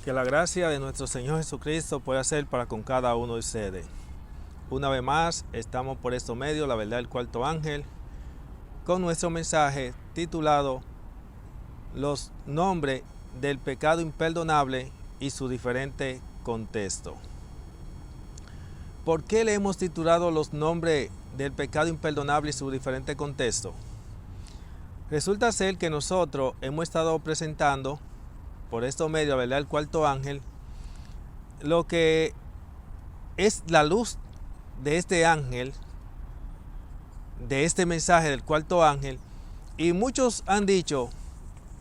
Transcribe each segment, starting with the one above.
Que la gracia de nuestro Señor Jesucristo pueda ser para con cada uno de ustedes. Una vez más, estamos por estos medios, la verdad del cuarto ángel, con nuestro mensaje titulado Los nombres del pecado imperdonable y su diferente contexto. ¿Por qué le hemos titulado los nombres del pecado imperdonable y su diferente contexto? Resulta ser que nosotros hemos estado presentando por estos medios, la verdad del cuarto ángel, lo que es la luz de este ángel, de este mensaje del cuarto ángel. Y muchos han dicho,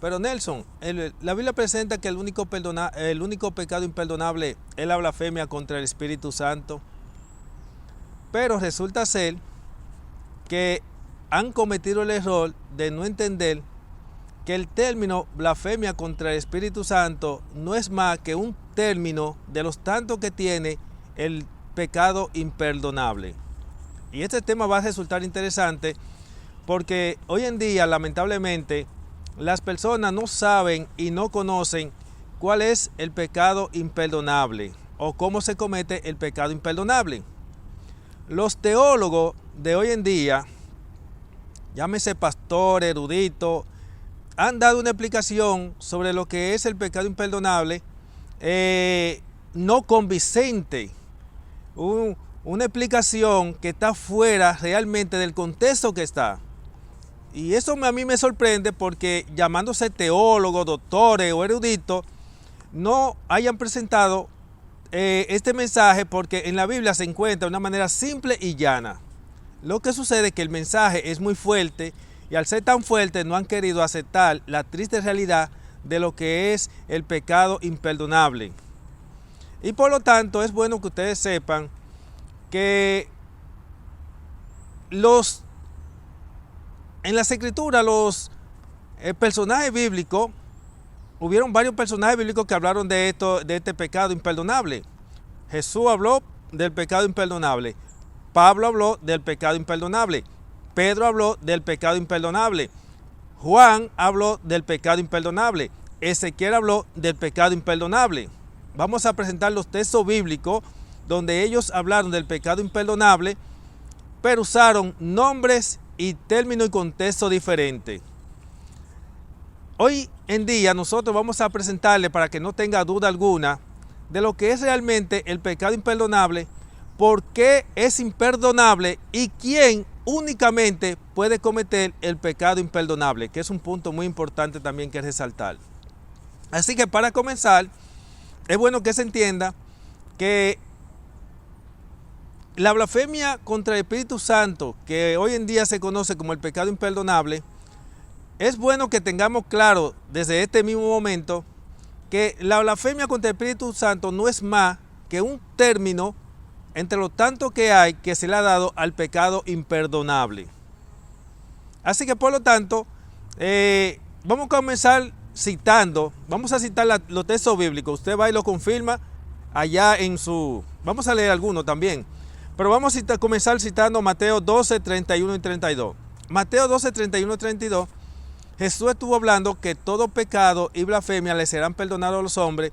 pero Nelson, la Biblia presenta que el único pecado imperdonable es la blasfemia contra el Espíritu Santo. Pero resulta ser que han cometido el error de no entender que el término blasfemia contra el Espíritu Santo no es más que un término de los tantos que tiene el pecado imperdonable. Y este tema va a resultar interesante porque hoy en día, lamentablemente, las personas no saben y no conocen cuál es el pecado imperdonable o cómo se comete el pecado imperdonable. Los teólogos de hoy en día, llámese pastor, erudito, han dado una explicación sobre lo que es el pecado imperdonable, no convincente, una explicación que está fuera realmente del contexto que está. Y eso a mí me sorprende porque llamándose teólogos, doctores o eruditos, no hayan presentado este mensaje, porque en la Biblia se encuentra de una manera simple y llana. Lo que sucede es que el mensaje es muy fuerte y al ser tan fuerte no han querido aceptar la triste realidad de lo que es el pecado imperdonable. Y por lo tanto es bueno que ustedes sepan que en las escrituras los personajes bíblicos, hubieron varios personajes bíblicos que hablaron de este pecado imperdonable. Jesús habló del pecado imperdonable. Pablo habló del pecado imperdonable. Pedro habló del pecado imperdonable. Juan habló del pecado imperdonable. Ezequiel habló del pecado imperdonable. Vamos a presentar los textos bíblicos donde ellos hablaron del pecado imperdonable, pero usaron nombres y términos y contextos diferentes. Hoy en día nosotros vamos a presentarle, para que no tenga duda alguna, de lo que es realmente el pecado imperdonable, por qué es imperdonable y quién únicamente puede cometer el pecado imperdonable, que es un punto muy importante también que resaltar. Así que para comenzar, es bueno que se entienda que la blasfemia contra el Espíritu Santo, que hoy en día se conoce como el pecado imperdonable, es bueno que tengamos claro desde este mismo momento que la blasfemia contra el Espíritu Santo no es más que un término entre lo tanto que hay que se le ha dado al pecado imperdonable. Así que por lo tanto, vamos a comenzar citando, vamos a citar los textos bíblicos. Usted va y lo confirma allá en su... Vamos a leer algunos también, pero vamos a comenzar citando Mateo 12, 31 y 32. Mateo 12, 31 y 32. Jesús estuvo hablando que todo pecado y blasfemia le serán perdonados a los hombres,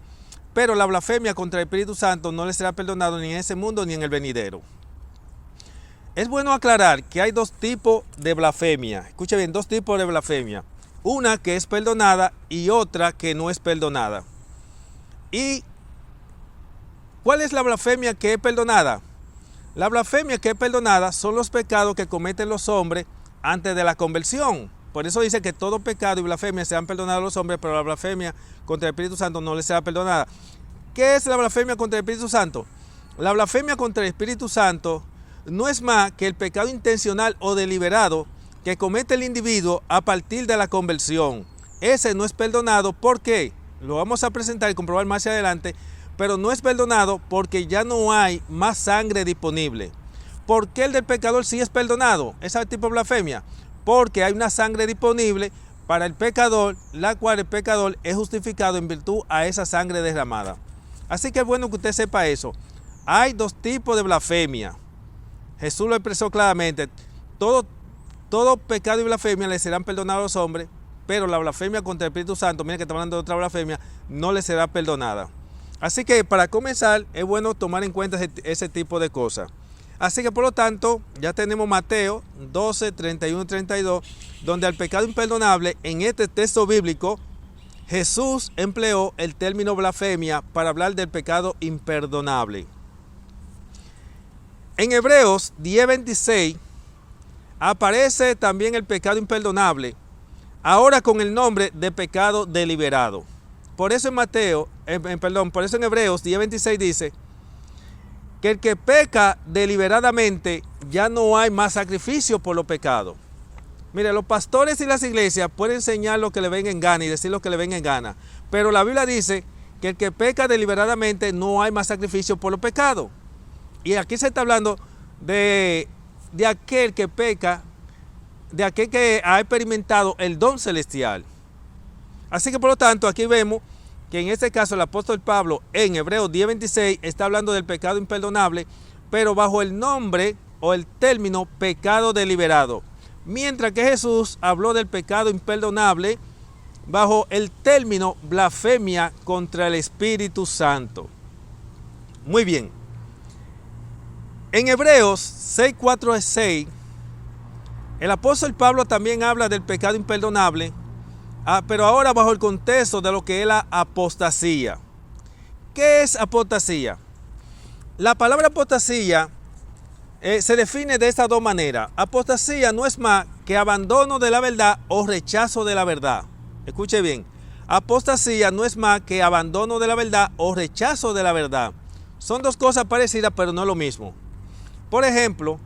pero la blasfemia contra el Espíritu Santo no le será perdonado ni en ese mundo ni en el venidero. Es bueno aclarar que hay dos tipos de blasfemia. Escuche bien, dos tipos de blasfemia. Una que es perdonada y otra que no es perdonada. ¿Y cuál es la blasfemia que es perdonada? La blasfemia que es perdonada son los pecados que cometen los hombres antes de la conversión. Por eso dice que todo pecado y blasfemia se han perdonado a los hombres, pero la blasfemia contra el Espíritu Santo no les será perdonada. ¿Qué es la blasfemia contra el Espíritu Santo? La blasfemia contra el Espíritu Santo no es más que el pecado intencional o deliberado que comete el individuo a partir de la conversión. Ese no es perdonado. ¿Por qué? Lo vamos a presentar y comprobar más adelante, pero no es perdonado porque ya no hay más sangre disponible. ¿Por qué el del pecador sí es perdonado? Ese tipo de blasfemia. Porque hay una sangre disponible para el pecador, la cual el pecador es justificado en virtud a esa sangre derramada. Así que es bueno que usted sepa eso. Hay dos tipos de blasfemia. Jesús lo expresó claramente. Todo pecado y blasfemia le serán perdonados a los hombres, pero la blasfemia contra el Espíritu Santo, mira que está hablando de otra blasfemia, no le será perdonada. Así que para comenzar es bueno tomar en cuenta ese tipo de cosas. Así que por lo tanto ya tenemos Mateo 12, 31 y 32, donde al pecado imperdonable en este texto bíblico Jesús empleó el término blasfemia para hablar del pecado imperdonable. En Hebreos 10:26 aparece también el pecado imperdonable, ahora con el nombre de pecado deliberado. Por eso por eso en Hebreos 10:26 dice que el que peca deliberadamente ya no hay más sacrificio por los pecados. Mire, los pastores y las iglesias pueden enseñar lo que le venga en gana y decir lo que le venga en gana, pero la Biblia dice que el que peca deliberadamente no hay más sacrificio por los pecados. Y aquí se está hablando de aquel que peca, de aquel que ha experimentado el don celestial. Así que por lo tanto aquí vemos que en este caso el apóstol Pablo en Hebreos 10:26 está hablando del pecado imperdonable, pero bajo el nombre o el término pecado deliberado. Mientras que Jesús habló del pecado imperdonable bajo el término blasfemia contra el Espíritu Santo. Muy bien. En Hebreos 6:4-6, el apóstol Pablo también habla del pecado imperdonable, pero ahora bajo el contexto de lo que es la apostasía. ¿Qué es apostasía? La palabra apostasía se define de estas dos maneras. Apostasía no es más que abandono de la verdad o rechazo de la verdad. Escuche bien. Apostasía no es más que abandono de la verdad o rechazo de la verdad. Son dos cosas parecidas, pero no es lo mismo. Por ejemplo,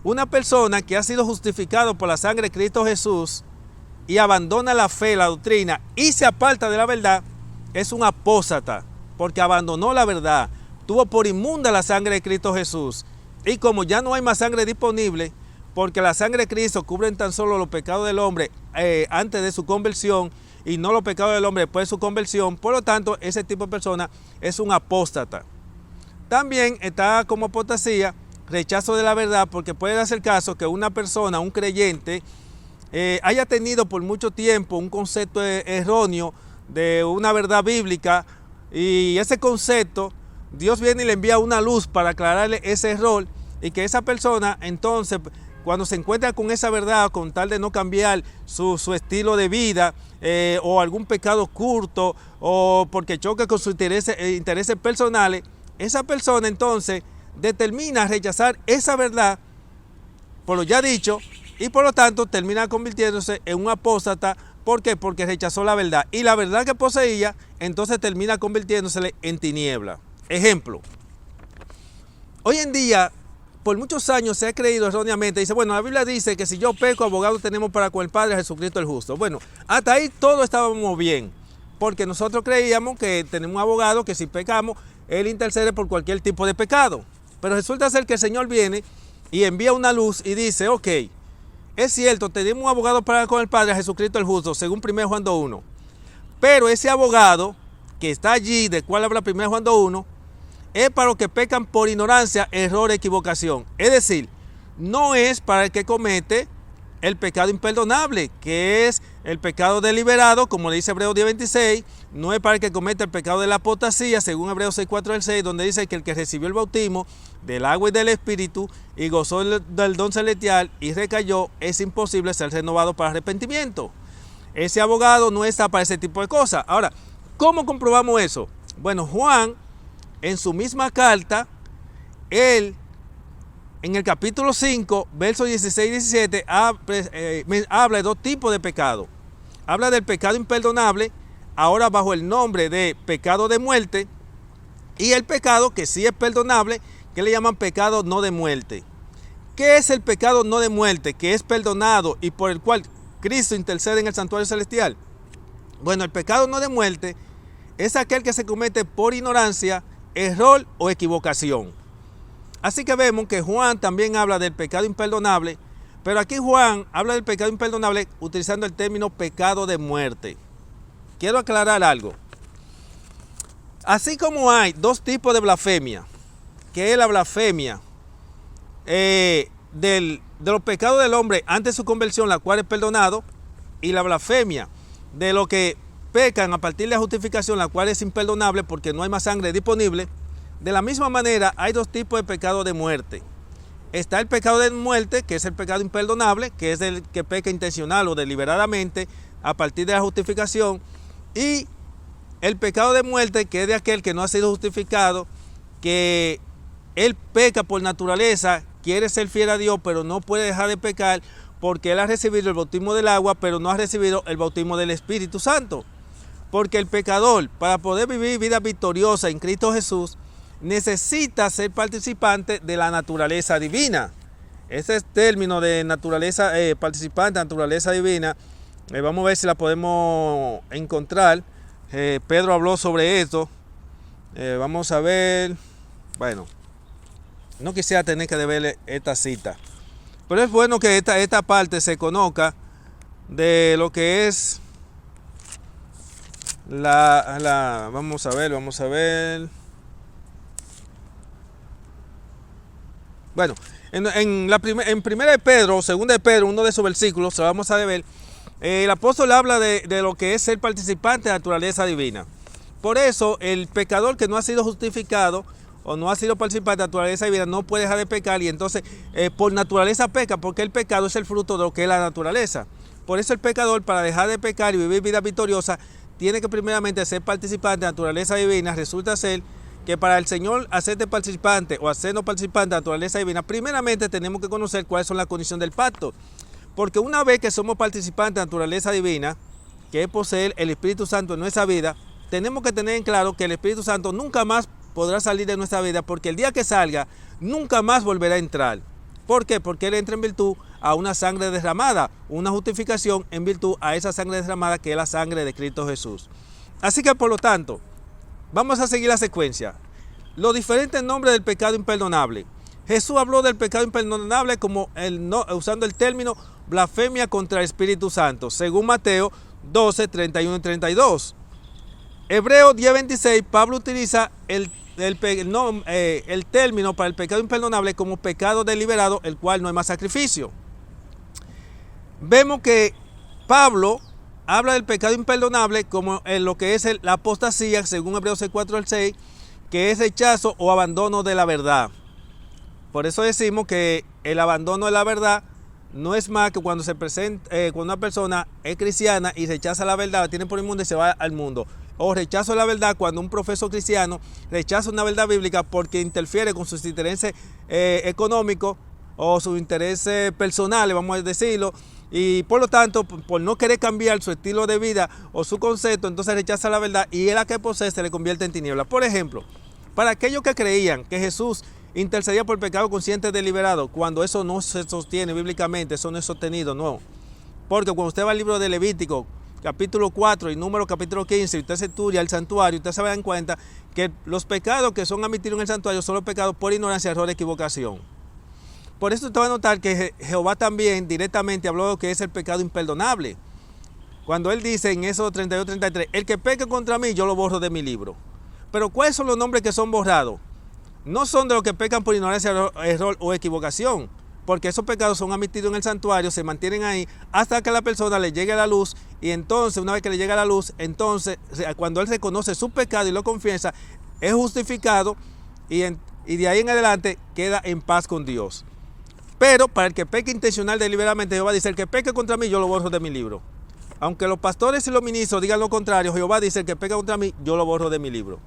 una persona que ha sido justificado por la sangre de Cristo Jesús y abandona la fe, la doctrina y se aparta de la verdad, es un apóstata, porque abandonó la verdad, tuvo por inmunda la sangre de Cristo Jesús. Y como ya no hay más sangre disponible, porque la sangre de Cristo cubre tan solo los pecados del hombre antes de su conversión y no los pecados del hombre después de su conversión, por lo tanto ese tipo de persona es un apóstata. También está como apostasía rechazo de la verdad, porque puede darse el caso que una persona, un creyente, haya tenido por mucho tiempo un concepto erróneo de una verdad bíblica, y ese concepto Dios viene y le envía una luz para aclararle ese error, y que esa persona entonces cuando se encuentra con esa verdad, con tal de no cambiar su estilo de vida o algún pecado oculto o porque choca con sus intereses personales, esa persona entonces determina rechazar esa verdad por lo ya dicho, y por lo tanto termina convirtiéndose en un apóstata. ¿Por qué? Porque rechazó la verdad, y la verdad que poseía entonces termina convirtiéndose en tiniebla. Ejemplo, hoy en día por muchos años se ha creído erróneamente, dice, bueno, la Biblia dice que si yo peco, abogado tenemos para con el Padre, Jesucristo el justo. Bueno, hasta ahí todo estábamos bien, porque nosotros creíamos que tenemos un abogado que si pecamos, él intercede por cualquier tipo de pecado. Pero resulta ser que el Señor viene y envía una luz y dice, ok, es cierto, tenemos un abogado para con el Padre, Jesucristo el justo, según 1 Juan 2:1. Pero ese abogado que está allí, del cual habla 1 Juan 2:1, es para los que pecan por ignorancia, error, equivocación. Es decir, no es para el que comete el pecado imperdonable, que es el pecado deliberado, como le dice Hebreos 10:26, no es para el que comete el pecado de la apostasía, según Hebreos 6:4-6, donde dice que el que recibió el bautismo del agua y del Espíritu y gozó del don celestial y recayó, es imposible ser renovado para arrepentimiento. Ese abogado no está para ese tipo de cosas. Ahora, ¿cómo comprobamos eso? Bueno, Juan, en su misma carta, él, en el capítulo 5, versos 16 y 17, habla de dos tipos de pecado. Habla del pecado imperdonable, ahora bajo el nombre de pecado de muerte, y el pecado que sí es perdonable, que le llaman pecado no de muerte. ¿Qué es el pecado no de muerte, que es perdonado y por el cual Cristo intercede en el santuario celestial? Bueno, el pecado no de muerte es aquel que se comete por ignorancia, error o equivocación. Así que vemos que Juan también habla del pecado imperdonable, pero aquí Juan habla del pecado imperdonable utilizando el término pecado de muerte. Quiero aclarar algo. Así como hay dos tipos de blasfemia, que es la blasfemia de los pecados del hombre antes de su conversión, la cual es perdonado, y la blasfemia de lo que pecan a partir de la justificación, la cual es imperdonable porque no hay más sangre disponible. De la misma manera, hay dos tipos de pecado de muerte. Está el pecado de muerte, que es el pecado imperdonable, que es el que peca intencional o deliberadamente a partir de la justificación. Y el pecado de muerte, que es de aquel que no ha sido justificado, que él peca por naturaleza, quiere ser fiel a Dios, pero no puede dejar de pecar porque él ha recibido el bautismo del agua, pero no ha recibido el bautismo del Espíritu Santo. Porque el pecador, para poder vivir vida victoriosa en Cristo Jesús, necesita ser participante de la naturaleza divina. Ese es término de naturaleza, participante de naturaleza divina. Vamos a ver si la podemos encontrar. Pedro habló sobre esto. Vamos a ver. Bueno, no quisiera tener que deberle esta cita, pero es bueno que esta parte se conozca de lo que es vamos a ver. Bueno, en primera de Pedro, segunda de Pedro, uno de esos versículos, se lo vamos a ver. El apóstol habla de lo que es ser participante de la naturaleza divina. Por eso, el pecador que no ha sido justificado o no ha sido participante de la naturaleza divina no puede dejar de pecar, y entonces por naturaleza peca, porque el pecado es el fruto de lo que es la naturaleza. Por eso el pecador, para dejar de pecar y vivir vida victoriosa, tiene que primeramente ser participante de la naturaleza divina. Resulta ser que para el Señor hacerte participante o hacernos participante de la naturaleza divina, primeramente tenemos que conocer cuáles son las condiciones del pacto. Porque una vez que somos participantes de la naturaleza divina, que es poseer el Espíritu Santo en nuestra vida, tenemos que tener en claro que el Espíritu Santo nunca más podrá salir de nuestra vida, porque el día que salga, nunca más volverá a entrar. ¿Por qué? Porque Él entra en virtud a una sangre derramada, una justificación en virtud a esa sangre derramada que es la sangre de Cristo Jesús. Así que por lo tanto, vamos a seguir la secuencia. Los diferentes nombres del pecado imperdonable. Jesús habló del pecado imperdonable como usando el término blasfemia contra el Espíritu Santo, según Mateo 12, 31 y 32. Hebreos 10, 26, Pablo utiliza el término para el pecado imperdonable como pecado deliberado, el cual no es más sacrificio. Vemos que Pablo habla del pecado imperdonable como en lo que es la apostasía, según Hebreos 4 al 6, que es rechazo o abandono de la verdad. Por eso decimos que el abandono de la verdad no es más que cuando se presenta, cuando una persona es cristiana y rechaza la verdad, la tiene por inmunda y se va al mundo. O rechazo de la verdad cuando un profesor cristiano rechaza una verdad bíblica porque interfiere con sus intereses económicos o sus intereses personales, vamos a decirlo, y por lo tanto, por no querer cambiar su estilo de vida o su concepto, entonces rechaza la verdad y él, a que posee, se le convierte en tinieblas. Por ejemplo, para aquellos que creían que Jesús intercedía por pecado consciente deliberado, cuando eso no se sostiene bíblicamente, eso no es sostenido, no. Porque cuando usted va al libro de Levítico, capítulo 4 y número capítulo 15, y usted se estudia el santuario, usted se va a dar cuenta que los pecados que son admitidos en el santuario son los pecados por ignorancia, error, equivocación. Por eso usted va a notar que Jehová también directamente habló de lo que es el pecado imperdonable. Cuando él dice en Éxodo 32, 33, el que peque contra mí, yo lo borro de mi libro. Pero ¿cuáles son los nombres que son borrados? No son de los que pecan por ignorancia, error o equivocación, porque esos pecados son admitidos en el santuario, se mantienen ahí hasta que a la persona le llegue la luz, y entonces una vez que le llega la luz, entonces cuando él reconoce su pecado y lo confiesa, es justificado y de ahí en adelante queda en paz con Dios. Pero para el que peque intencional deliberadamente, Jehová dice, el que peque contra mí, yo lo borro de mi libro. Aunque los pastores y los ministros digan lo contrario, Jehová dice, el que peca contra mí, yo lo borro de mi libro.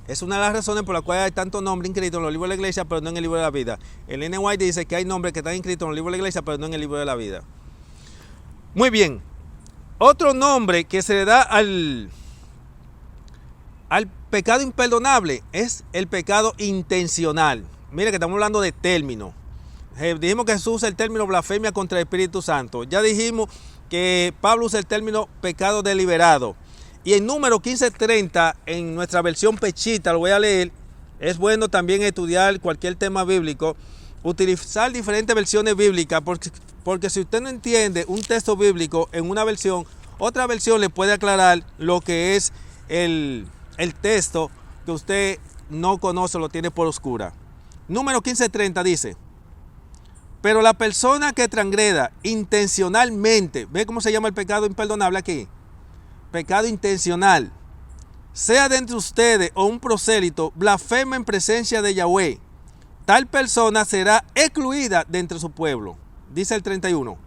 Es una de las razones por las cuales hay tantos nombres inscritos en los libros de la iglesia, pero no en el libro de la vida. El N. White dice que hay nombres que están inscritos en los libros de la iglesia, pero no en el libro de la vida. Muy bien. Otro nombre que se le da al pecado imperdonable es el pecado intencional. Mire que estamos hablando de término. Dijimos que Jesús usa el término blasfemia contra el Espíritu Santo. Ya dijimos que Pablo usa el término pecado deliberado. Y en número 1530, en nuestra versión pechita, lo voy a leer. Es bueno también estudiar cualquier tema bíblico, utilizar diferentes versiones bíblicas, porque si usted no entiende un texto bíblico en una versión, otra versión le puede aclarar lo que es el texto que usted no conoce, lo tiene por oscura. Número 1530 dice, pero la persona que transgreda intencionalmente, ¿ve cómo se llama el pecado imperdonable aquí? pecado intencional, sea de entre ustedes o un prosélito, blasfema en presencia de Yahweh, tal persona será excluida de entre su pueblo. Dice el 31.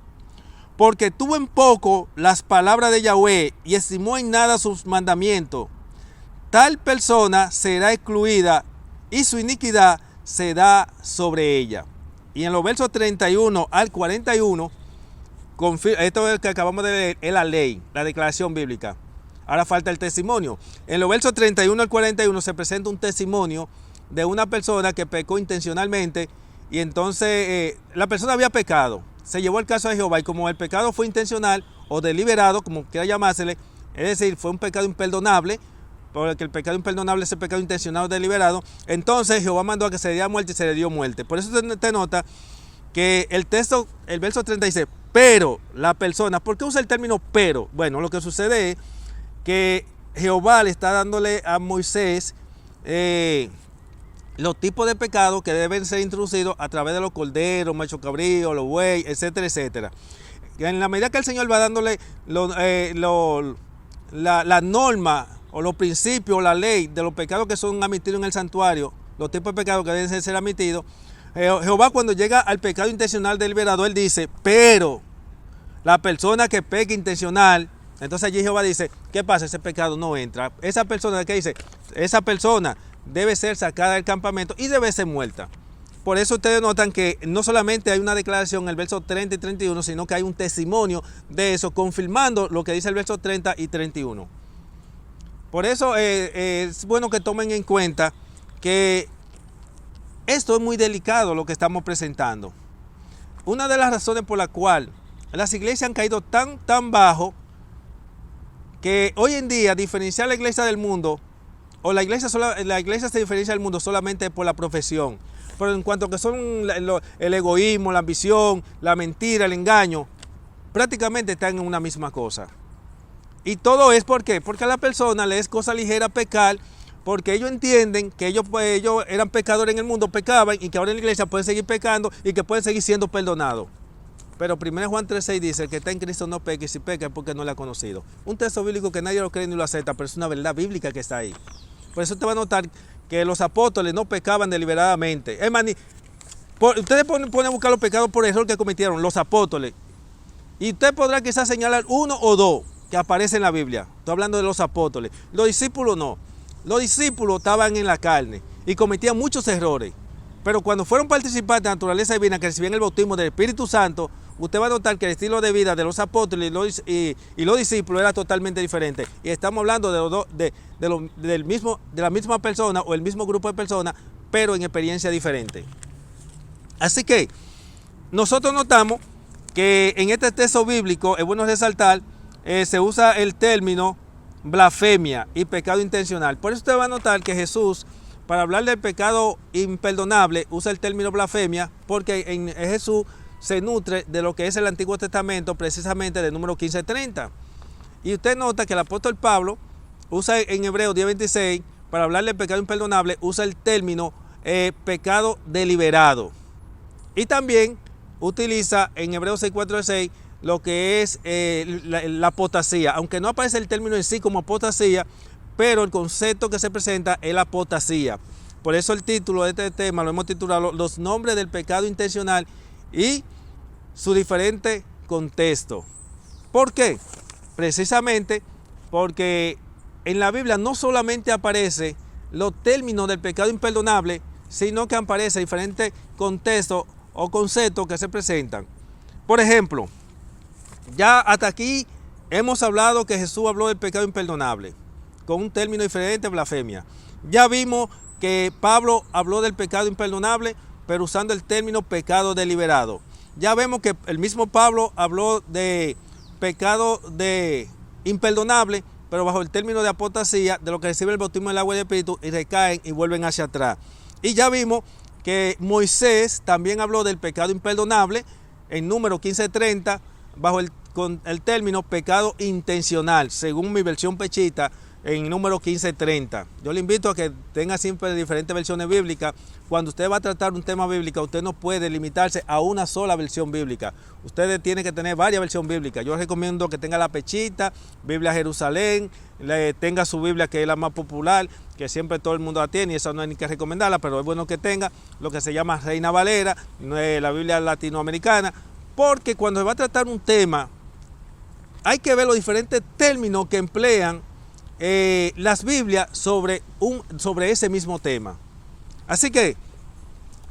Porque tuvo en poco las palabras de Yahweh y estimó en nada sus mandamientos, tal persona será excluida y su iniquidad será sobre ella. Y en los versos 31 al 41, esto es lo que acabamos de leer, es la ley, la declaración bíblica. Ahora falta el testimonio. En los versos 31 al 41 se presenta un testimonio de una persona que pecó intencionalmente y entonces la persona había pecado. Se llevó el caso de Jehová y como el pecado fue intencional o deliberado, como quiera llamársele, es decir, fue un pecado imperdonable, porque el pecado imperdonable es el pecado intencional o deliberado, entonces Jehová mandó a que se le diera muerte y se le dio muerte. Por eso te nota que el texto, el verso 30 dice, pero la persona, ¿por qué usa el término pero? Bueno, lo que sucede es que Jehová le está dándole a Moisés los tipos de pecados que deben ser introducidos a través de los corderos, machos cabríos, los bueyes, etcétera, etcétera. En la medida que el Señor va dándole la norma o los principios, la ley de los pecados que son admitidos en el santuario, los tipos de pecados que deben ser admitidos, Jehová cuando llega al pecado intencional deliberado, él dice, pero la persona que peca intencional, entonces allí Jehová dice, ¿qué pasa? Ese pecado no entra. Esa persona, ¿qué dice? Esa persona debe ser sacada del campamento y debe ser muerta. Por eso ustedes notan que no solamente hay una declaración en el verso 30 y 31, sino que hay un testimonio de eso, confirmando lo que dice el verso 30 y 31. Por eso es bueno que tomen en cuenta que esto es muy delicado lo que estamos presentando. Una de las razones por la cual las iglesias han caído tan bajo que hoy en día diferenciar la iglesia del mundo, o la iglesia se diferencia del mundo solamente por la profesión, pero en cuanto a que son el egoísmo, la ambición, la mentira, el engaño, prácticamente están en una misma cosa. Y todo es ¿por qué? Porque a la persona le es cosa ligera pecar, porque ellos entienden que ellos eran pecadores en el mundo, pecaban y que ahora en la iglesia pueden seguir pecando y que pueden seguir siendo perdonados. Pero 1 Juan 3:6 dice, el que está en Cristo no peca y si peca es porque no le ha conocido. Un texto bíblico que nadie lo cree ni lo acepta, pero es una verdad bíblica que está ahí. Por eso te va a notar que los apóstoles no pecaban deliberadamente. Es más, ustedes ponen a buscar los pecados por error que cometieron los apóstoles. Y usted podrá quizás señalar uno o dos que aparecen en la Biblia. Estoy hablando de los apóstoles. Los discípulos no. Los discípulos estaban en la carne y cometían muchos errores. Pero cuando fueron participantes de la naturaleza divina, que recibían el bautismo del Espíritu Santo, usted va a notar que el estilo de vida de los apóstoles y los discípulos era totalmente diferente. Y estamos hablando de la misma persona o el mismo grupo de personas, pero en experiencia diferente. Así que nosotros notamos que en este texto bíblico, es bueno resaltar, se usa el término blasfemia y pecado intencional. Por eso usted va a notar que Jesús, para hablar del pecado imperdonable, usa el término blasfemia, porque en Jesús se nutre de lo que es el Antiguo Testamento, precisamente del número 15:30. Y usted nota que el apóstol Pablo usa en Hebreos 10:26, para hablar del pecado imperdonable, usa el término pecado deliberado. Y también utiliza en Hebreos 6:4-6 lo que es la apostasía, aunque no aparece el término en sí como apostasía, pero el concepto que se presenta es la apostasía. Por eso el título de este tema lo hemos titulado Los nombres del pecado intencional y su diferente contexto. ¿Por qué? Precisamente porque en la Biblia no solamente aparece los términos del pecado imperdonable, sino que aparece diferentes contextos o conceptos que se presentan. Por ejemplo, ya hasta aquí hemos hablado que Jesús habló del pecado imperdonable con un término diferente, blasfemia. Ya vimos que Pablo habló del pecado imperdonable, pero usando el término pecado deliberado. Ya vemos que el mismo Pablo habló de pecado imperdonable, pero bajo el término de apostasía, de lo que recibe el bautismo del agua y del Espíritu y recaen y vuelven hacia atrás. Y ya vimos que Moisés también habló del pecado imperdonable en número 15:30, bajo el término pecado intencional, según mi versión pechita, en número 15:30. Yo le invito a que tenga siempre diferentes versiones bíblicas. Cuando usted va a tratar un tema bíblico, usted no puede limitarse a una sola versión bíblica. Usted tiene que tener varias versiones bíblicas. Yo recomiendo que tenga la Pechita, Biblia Jerusalén, tenga su Biblia, que es la más popular, que siempre todo el mundo la tiene, y esa no hay ni que recomendarla, pero es bueno que tenga lo que se llama Reina Valera, la Biblia latinoamericana, porque cuando se va a tratar un tema, hay que ver los diferentes términos que emplean las Biblias sobre ese mismo tema. Así que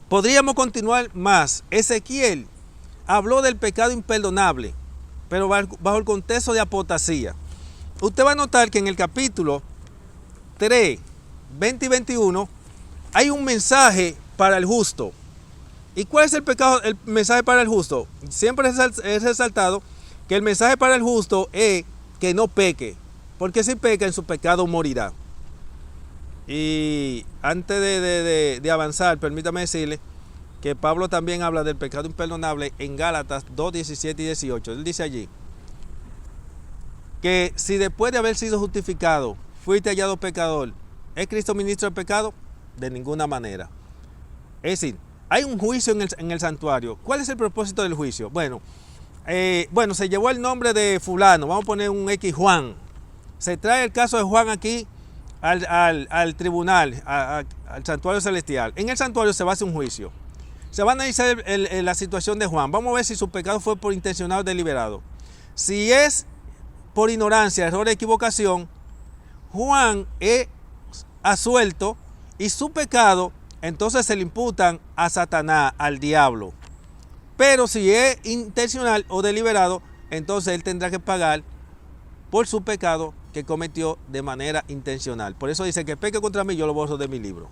podríamos continuar más. Ezequiel habló del pecado imperdonable, pero bajo el contexto de apostasía. Usted va a notar que en el capítulo 3, 20 y 21 hay un mensaje para el justo. ¿Y cuál es el mensaje para el justo? Siempre es resaltado que el mensaje para el justo es que no peque, porque si peca en su pecado morirá. Y antes de avanzar, permítame decirle que Pablo también habla del pecado imperdonable en Gálatas 2, 17 y 18. Él dice allí que si después de haber sido justificado fuiste hallado pecador, ¿es Cristo ministro del pecado? De ninguna manera. Es decir, hay un juicio en el santuario. ¿Cuál es el propósito del juicio? Bueno, se llevó el nombre de fulano, vamos a poner un X Juan. Se trae el caso de Juan aquí al tribunal, al santuario celestial. En el santuario se va a hacer un juicio. Se va a analizar la situación de Juan. Vamos a ver si su pecado fue por intencionado o deliberado. Si es por ignorancia, error o equivocación, Juan es absuelto y su pecado entonces se le imputan a Satanás, al diablo. Pero si es intencional o deliberado, entonces él tendrá que pagar por su pecado que cometió de manera intencional. Por eso dice que peque contra mí, yo lo borro de mi libro.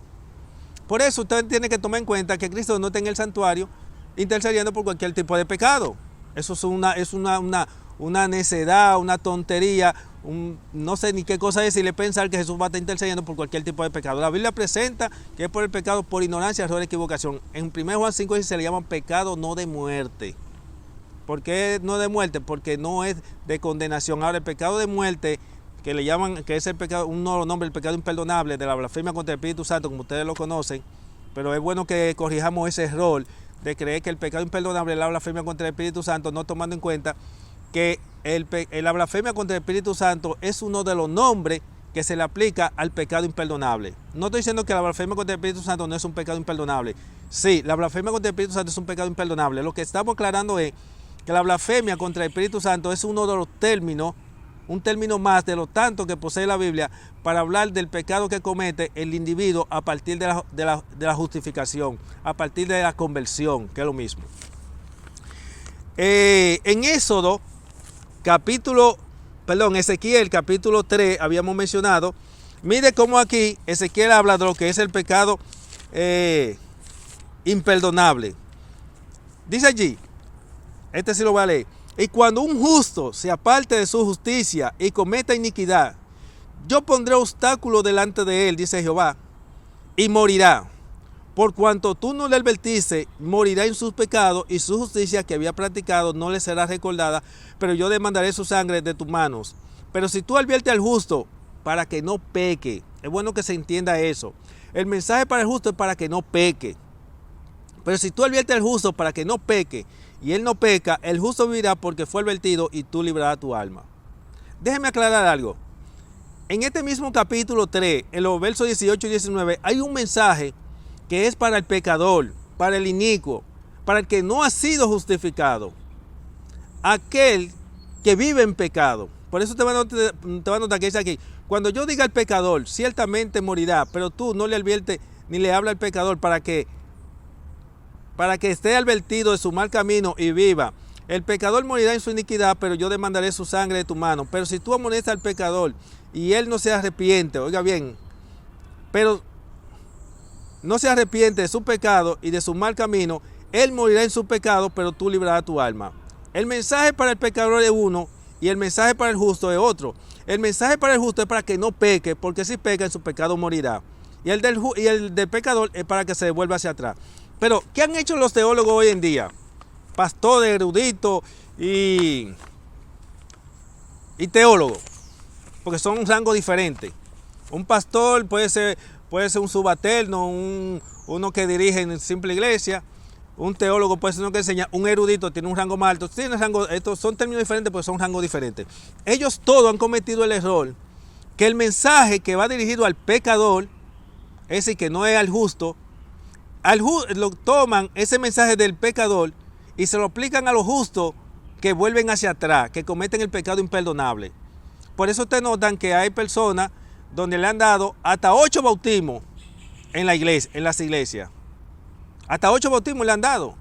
Por eso usted tiene que tomar en cuenta que Cristo no está en el santuario intercediendo por cualquier tipo de pecado. Eso es una necedad, una tontería, no sé ni qué cosa decirle, pensar que Jesús va a estar intercediendo por cualquier tipo de pecado. La Biblia presenta que es por el pecado por ignorancia, error, equivocación. En 1 Juan 5 se le llama pecado no de muerte. ¿Por qué no de muerte? Porque no es de condenación. Ahora, el pecado de muerte, que le llaman, que es el pecado, uno lo nombra el pecado imperdonable, de la blasfemia contra el Espíritu Santo, como ustedes lo conocen, pero es bueno que corrijamos ese error de creer que el pecado imperdonable es la blasfemia contra el Espíritu Santo, no tomando en cuenta que la blasfemia contra el Espíritu Santo es uno de los nombres que se le aplica al pecado imperdonable. No estoy diciendo que la blasfemia contra el Espíritu Santo no es un pecado imperdonable. Sí, la blasfemia contra el Espíritu Santo es un pecado imperdonable. Lo que estamos aclarando es que la blasfemia contra el Espíritu Santo es uno de los términos, un término más de lo tanto que posee la Biblia para hablar del pecado que comete el individuo a partir de la justificación, a partir de la conversión, que es lo mismo. En Ezequiel capítulo 3 habíamos mencionado, mire cómo aquí Ezequiel habla de lo que es el pecado imperdonable. Dice allí, este sí lo voy a leer: y cuando un justo se aparte de su justicia y cometa iniquidad, yo pondré obstáculo delante de él, dice Jehová, y morirá. Por cuanto tú no le advertiste, morirá en sus pecados, y su justicia que había practicado no le será recordada, pero yo demandaré su sangre de tus manos. Pero si tú adviertes al justo para que no peque, es bueno que se entienda eso. El mensaje para el justo es para que no peque. Pero si tú adviertes al justo para que no peque, y él no peca, el justo vivirá porque fue advertido y tú librarás tu alma. Déjeme aclarar algo. En este mismo capítulo 3, en los versos 18 y 19, hay un mensaje que es para el pecador, para el inicuo, para el que no ha sido justificado, aquel que vive en pecado. Por eso te va a notar que dice aquí: cuando yo diga al pecador, ciertamente morirá, pero tú no le adviertes ni le hablas al pecador para que esté advertido de su mal camino y viva. El pecador morirá en su iniquidad, pero yo demandaré su sangre de tu mano. Pero si tú amonestas al pecador y él no se arrepiente, oiga bien, pero no se arrepiente de su pecado y de su mal camino, él morirá en su pecado, pero tú librarás tu alma. El mensaje para el pecador es uno y el mensaje para el justo es otro. El mensaje para el justo es para que no peque, porque si peca en su pecado morirá. Y el del pecador es para que se devuelva hacia atrás. Pero, ¿qué han hecho los teólogos hoy en día? Pastores, eruditos y teólogos. porque son un rango diferente. Un pastor puede ser un subalterno, uno que dirige en simple iglesia, un teólogo puede ser uno que enseña, un erudito tiene un rango más alto, estos son términos diferentes porque son rangos diferentes. Ellos todos han cometido el error que el mensaje que va dirigido al pecador, es decir, que no es al justo, lo toman ese mensaje del pecador y se lo aplican a los justos que vuelven hacia atrás, que cometen el pecado imperdonable. Por eso ustedes notan que hay personas donde le han dado hasta 8 bautismos en la iglesia, en las iglesias. Hasta 8 bautismos le han dado.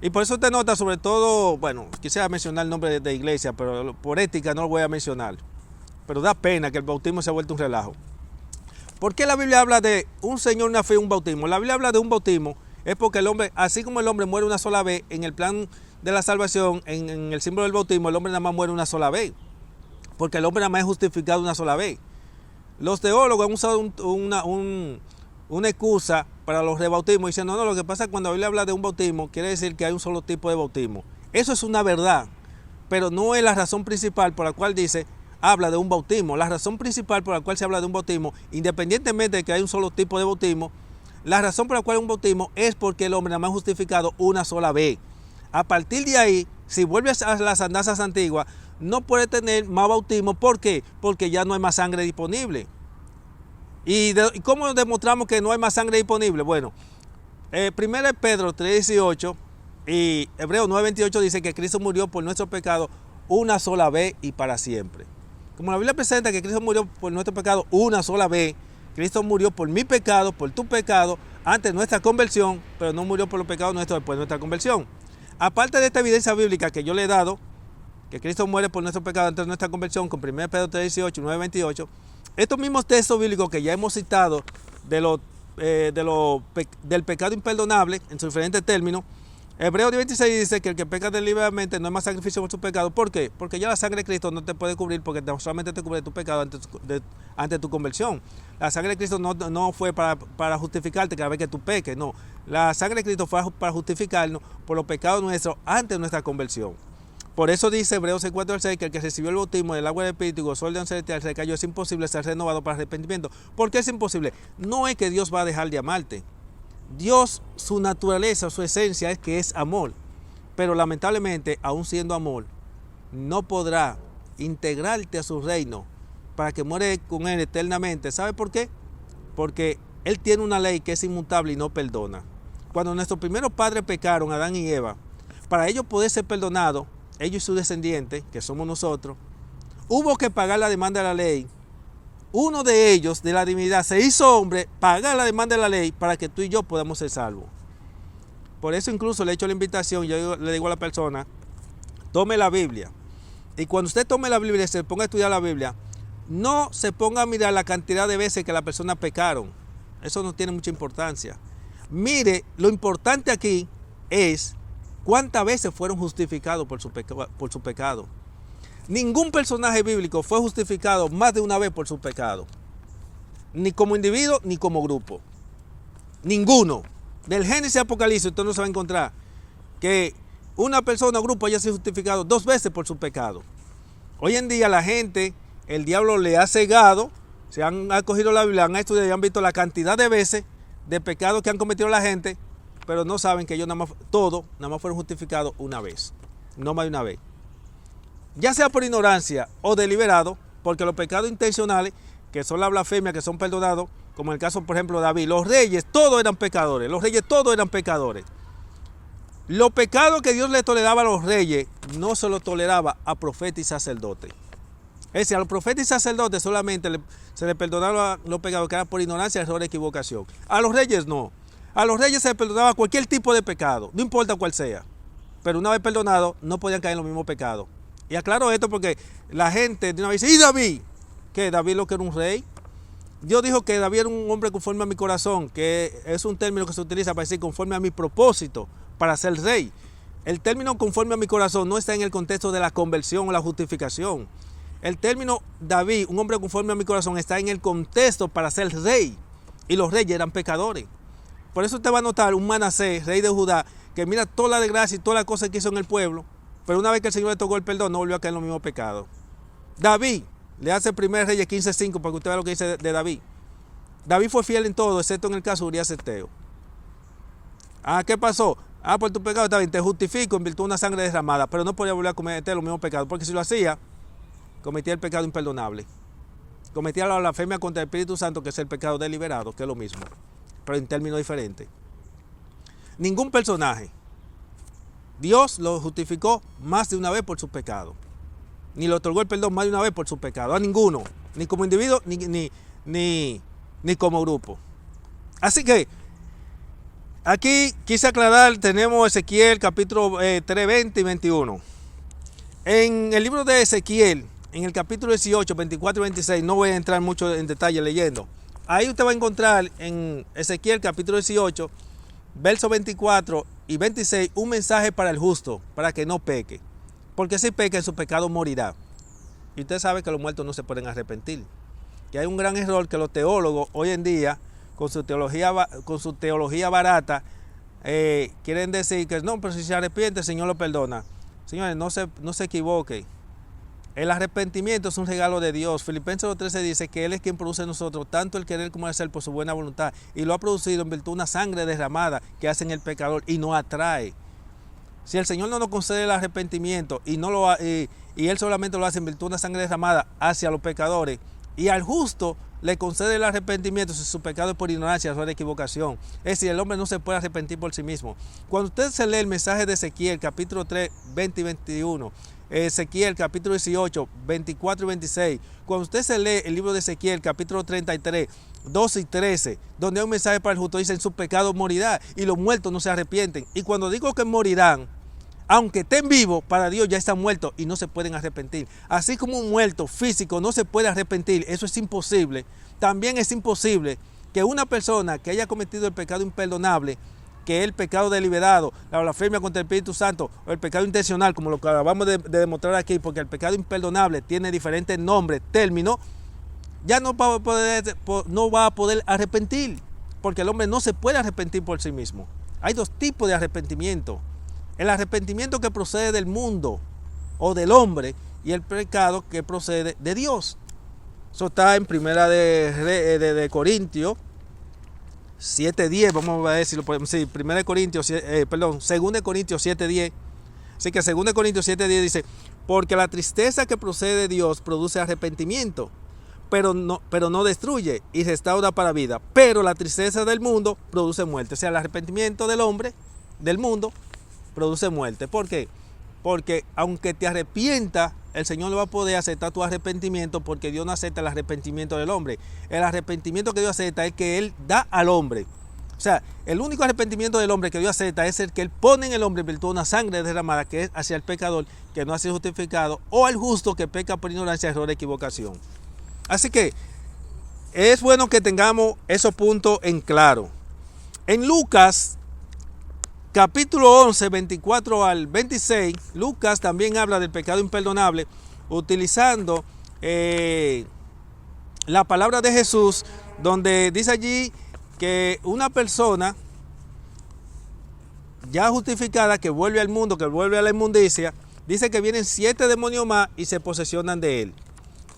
Y por eso usted nota, sobre todo, bueno, quisiera mencionar el nombre de iglesia, pero por ética no lo voy a mencionar. Pero da pena que el bautismo se ha vuelto un relajo. ¿Por qué la Biblia habla de un Señor, una fe y un bautismo? La Biblia habla de un bautismo, es porque el hombre, así como el hombre muere una sola vez en el plan de la salvación, en el símbolo del bautismo, el hombre nada más muere una sola vez. Porque el hombre nada más es justificado una sola vez. Los teólogos han usado una excusa para los rebautismos diciendo, no, lo que pasa es que cuando la Biblia habla de un bautismo, quiere decir que hay un solo tipo de bautismo. Eso es una verdad, pero no es la razón principal por la cual habla de un bautismo. La razón principal por la cual se habla de un bautismo, independientemente de que hay un solo tipo de bautismo, la razón por la cual hay un bautismo es porque el hombre nada más es justificado una sola vez. A partir de ahí, si vuelves a las andanzas antiguas, no puede tener más bautismo. ¿Por qué? Porque ya no hay más sangre disponible. ¿Y cómo demostramos que no hay más sangre disponible? Bueno, 1 Pedro 3:18 y Hebreos 9:28 dice que Cristo murió por nuestro pecado una sola vez y para siempre. Como la Biblia presenta que Cristo murió por nuestro pecado una sola vez, Cristo murió por mi pecado, por tu pecado, antes de nuestra conversión, pero no murió por los pecados nuestros después de nuestra conversión. Aparte de esta evidencia bíblica que yo le he dado, que Cristo muere por nuestro pecado antes de nuestra conversión, con 1 Pedro 3:18 y 9:28, estos mismos textos bíblicos que ya hemos citado del pecado imperdonable en sus diferentes términos, Hebreos 10:26 dice que el que peca deliberadamente no es más sacrificio por su pecado. ¿Por qué? Porque ya la sangre de Cristo no te puede cubrir, porque solamente te cubre tu pecado antes de tu conversión. La sangre de Cristo no fue para justificarte cada vez que tú peques, no. La sangre de Cristo fue para justificarnos por los pecados nuestros antes de nuestra conversión. Por eso dice Hebreos 6:4-6 que el que recibió el bautismo del agua del Espíritu y gozó el don celestial recayó. Es imposible ser renovado para arrepentimiento. ¿Por qué es imposible? No es que Dios va a dejar de amarte. Dios, su naturaleza, su esencia es que es amor. Pero lamentablemente, aún siendo amor, no podrá integrarte a su reino para que muere con Él eternamente. ¿Sabe por qué? Porque Él tiene una ley que es inmutable y no perdona. Cuando nuestros primeros padres pecaron, Adán y Eva, para ellos poder ser perdonados, ellos y sus descendientes, que somos nosotros, hubo que pagar la demanda de la ley. Uno de ellos, de la divinidad, se hizo hombre, pagar la demanda de la ley para que tú y yo podamos ser salvos. Por eso incluso le he hecho la invitación, yo le digo a la persona, tome la Biblia. Y cuando usted tome la Biblia y se ponga a estudiar la Biblia, no se ponga a mirar la cantidad de veces que las personas pecaron. Eso no tiene mucha importancia. Mire, lo importante aquí es cuántas veces fueron justificados por su pecado. Ningún personaje bíblico fue justificado más de una vez por su pecado. Ni como individuo, ni como grupo. Ninguno. Del Génesis a Apocalipsis usted no se va a encontrar que una persona o grupo haya sido justificado 2 veces por su pecado. Hoy en día la gente, el diablo le ha cegado, se han cogido la Biblia, han estudiado y han visto la cantidad de veces de pecados que han cometido la gente, pero no saben que ellos nada más fueron justificados una vez, no más de una vez. Ya sea por ignorancia o deliberado, porque los pecados intencionales, que son la blasfemia, que son perdonados, como en el caso, por ejemplo, de David, los reyes todos eran pecadores, Los pecados que Dios le toleraba a los reyes, no se los toleraba a profetas y sacerdotes. Es decir, a los profetas y sacerdotes solamente se les perdonaba los pecados que eran por ignorancia, error, equivocación. A los reyes no. A los reyes se les perdonaba cualquier tipo de pecado, no importa cuál sea. Pero una vez perdonado, no podían caer en los mismos pecados. Y aclaro esto porque la gente de una vez dice, ¿y David? ¿Qué? ¿David lo que era un rey? Dios dijo que David era un hombre conforme a mi corazón, que es un término que se utiliza para decir conforme a mi propósito para ser rey. El término conforme a mi corazón no está en el contexto de la conversión o la justificación. El término David, un hombre conforme a mi corazón, está en el contexto para ser rey. Y los reyes eran pecadores. Por eso usted va a notar un Manasés, rey de Judá, que mira toda la desgracia y todas las cosas que hizo en el pueblo, pero una vez que el Señor le tocó el perdón, no volvió a caer en los mismos pecados. David, Le hace 1 Reyes 15:5 para que usted vea lo que dice de David. David fue fiel en todo, excepto en el caso de Urías Eteo. ¿Qué pasó? Por tu pecado está bien, te justifico en virtud de una sangre derramada, pero no podía volver a cometer los mismos pecados, porque si lo hacía, cometía el pecado imperdonable. Cometía la blasfemia contra el Espíritu Santo, que es el pecado deliberado, que es lo mismo, pero en términos diferentes. Ningún personaje, Dios lo justificó más de una vez por su pecado, ni le otorgó el perdón más de una vez por su pecado, a ninguno, ni como individuo, ni como grupo. Así que, aquí quise aclarar, tenemos Ezequiel capítulo 3, 20 y 21. En el libro de Ezequiel, en el capítulo 18, 24 y 26, no voy a entrar mucho en detalle leyendo. Ahí usted va a encontrar en Ezequiel capítulo 18, versos 24 y 26, un mensaje para el justo, para que no peque. Porque si peca, en su pecado morirá. Y usted sabe que los muertos no se pueden arrepentir. Que hay un gran error que los teólogos hoy en día, con su teología barata, quieren decir que no, pero si se arrepiente, el Señor lo perdona. Señores, no se equivoquen. El arrepentimiento es un regalo de Dios. Filipenses 2:13 dice que Él es quien produce en nosotros tanto el querer como el hacer por su buena voluntad. Y lo ha producido en virtud de una sangre derramada que hace en el pecador y nos atrae. Si el Señor no nos concede el arrepentimiento y Él solamente lo hace en virtud de una sangre derramada hacia los pecadores, y al justo le concede el arrepentimiento si su pecado es por ignorancia, error, equivocación. Es decir, el hombre no se puede arrepentir por sí mismo. Cuando usted se lee el mensaje de Ezequiel, capítulo 3, 20 y 21, Ezequiel, capítulo 18, 24 y 26, cuando usted se lee el libro de Ezequiel, capítulo 33, 12 y 13, donde hay un mensaje para el justo, dice, en su pecado morirá, y los muertos no se arrepienten. Y cuando digo que morirán, aunque estén vivos, para Dios ya están muertos y no se pueden arrepentir. Así como un muerto físico no se puede arrepentir, eso es imposible. También es imposible que una persona que haya cometido el pecado imperdonable, que es el pecado deliberado, la blasfemia contra el Espíritu Santo, o el pecado intencional, como lo que acabamos de demostrar aquí, porque el pecado imperdonable tiene diferentes nombres, términos, ya no va a poder arrepentir, porque el hombre no se puede arrepentir por sí mismo. Hay dos tipos de arrepentimiento. El arrepentimiento que procede del mundo o del hombre, y el pecado que procede de Dios. Eso está en primera de Corintios 7:10, vamos a decirlo, sí, 2 Corintios 7:10. Así que 2 Corintios 7:10 dice, porque la tristeza que procede de Dios produce arrepentimiento, pero no destruye y restaura para vida. Pero la tristeza del mundo produce muerte. O sea, el arrepentimiento del hombre, del mundo, produce muerte. ¿Por qué? Porque aunque te arrepientas, el Señor no va a poder aceptar tu arrepentimiento, porque Dios no acepta el arrepentimiento del hombre. El arrepentimiento que Dios acepta es que Él da al hombre. O sea, el único arrepentimiento del hombre que Dios acepta es el que Él pone en el hombre en virtud de una sangre derramada, que es hacia el pecador que no ha sido justificado, o al justo que peca por ignorancia, error, equivocación. Así que es bueno que tengamos esos puntos en claro. En Lucas capítulo 11, 24 al 26, Lucas también habla del pecado imperdonable, utilizando la palabra de Jesús, donde dice allí que una persona ya justificada, que vuelve al mundo, que vuelve a la inmundicia, dice que vienen 7 demonios más y se posesionan de él.